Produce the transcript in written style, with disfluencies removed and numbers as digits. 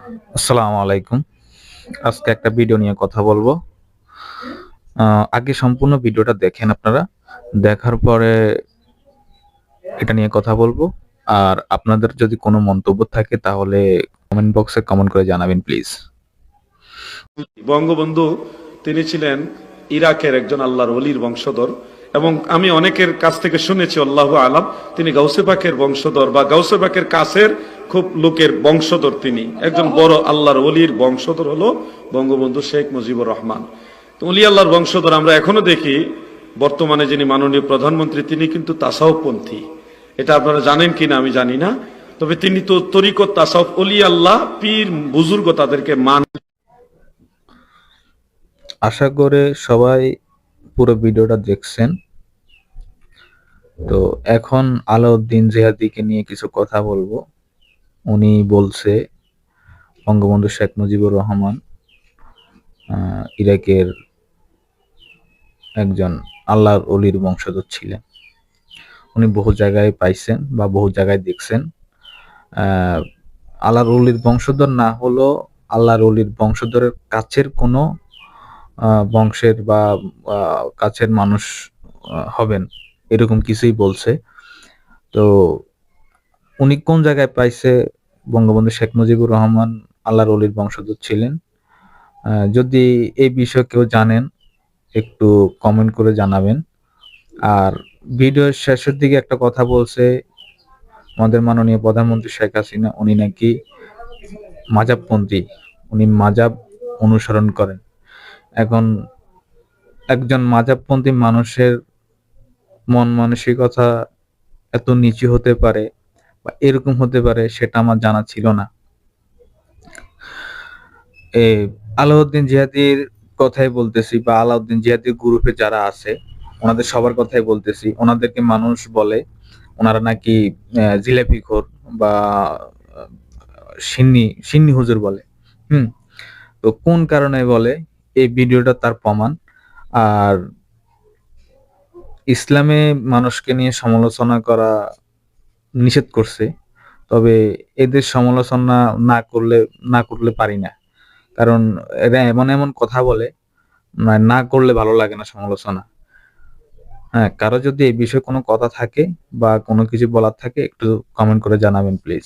আসসালামু আলাইকুম। আজকে একটা ভিডিও নিয়ে কথা বলবো। আগে সম্পূর্ণ ভিডিওটা দেখেন আপনারা। দেখার পরে এটা নিয়ে কথা বলবো। আর আপনাদের যদি কোনো মন্তব্য থাকে তাহলে কমেন্ট বক্সে কমেন্ট করে জানাবেন প্লিজ। বঙ্গবন্ধু তিনি ছিলেন ইরাকের একজন আল্লাহর ওলির বংশধর, এবং আমি অনেকের কাছ থেকে শুনেছি আল্লাহু আলাম তিনি গাউসে পাকের বংশধর বা গাউসে পাকের কাছের খুব লোকের বংশধর। তিনি একজন বড় আল্লাহর ওলির বংশধর হলো বঙ্গবন্ধু শেখ মুজিবুর রহমান। তো ওলি আল্লাহর বংশধর আমরা এখনো দেখি। বর্তমানে যিনি মাননীয় প্রধানমন্ত্রী তিনি কিন্তু তাসাউফপন্থী, এটা আপনারা জানেন কিনা আমি জানি না। তবে তিনি তো তরিকত তাসাউফ, ওলি আল্লাহ পীর বুজুর্গ তাদেরকে মান। আশা করে সবাই পুরো ভিডিওটা দেখছেন। তো এখন আলাউদ্দিন জিহাদিকে নিয়ে কিছু কথা বলবো। উনি বলছে বঙ্গবন্ধু শেখ মুজিবুর রহমান ইরাকের একজন আল্লাহর ওলির বংশধর ছিলেন। উনি বহু জায়গায় পাইছেন বা বহু জায়গায় দেখছেন। আল্লাহর ওলির বংশধর না হলো আল্লাহর ওলির বংশধরের কাছের কোনো বংশের বা কাছের মানুষ হবেন, এরকম কিছুই বলছে। তো উনি কোন জায়গায় পাইছে বঙ্গবন্ধু শেখ মুজিবুর রহমান আল্লাহর ওলির বংশধর ছিলেন? যদি এই বিষয়ে কেউ জানেন একটু কমেন্ট করে জানাবেন। আর ভিডিওর শেষের দিকে একটা কথা বলছে আমাদের মাননীয় প্রধানমন্ত্রী শেখ হাসিনা, উনি নাকি মাজাবপন্থী, উনি মাজাব অনুসরণ করেন। এখন একজন মাজাবপন্থী মানুষের মন মানসিকতা এত নিচু হতে পারে বা এরকম হতে পারে সেটা আমার জানা ছিল না। আলাউদ্দিন জিহাদির কথাই বলতেছি বা আলাউদ্দিন জিহাদির গ্রুপে যারা আছে ওনাদের সবার কথাই বলতেছি। ওনাদেরকে মানুষ বলে ওনারা নাকি জিলাপিখোর বা সিন্নি সিন্নি হুজুর বলে। তো কোন কারণে বলে এই ভিডিওটা তার প্রমাণ। আর ইসলামে মানুষকে নিয়ে সমালোচনা করা নিষেধ করছে, তবে এদের সমালোচনা না করলে পারি না। কারণ এরা এমন এমন কথা বলে না করলে ভালো লাগে না সমালোচনা। হ্যাঁ, কারো যদি এই বিষয়ে কোনো কথা থাকে বা কোনো কিছু বলার থাকে একটু কমেন্ট করে জানাবেন প্লিজ।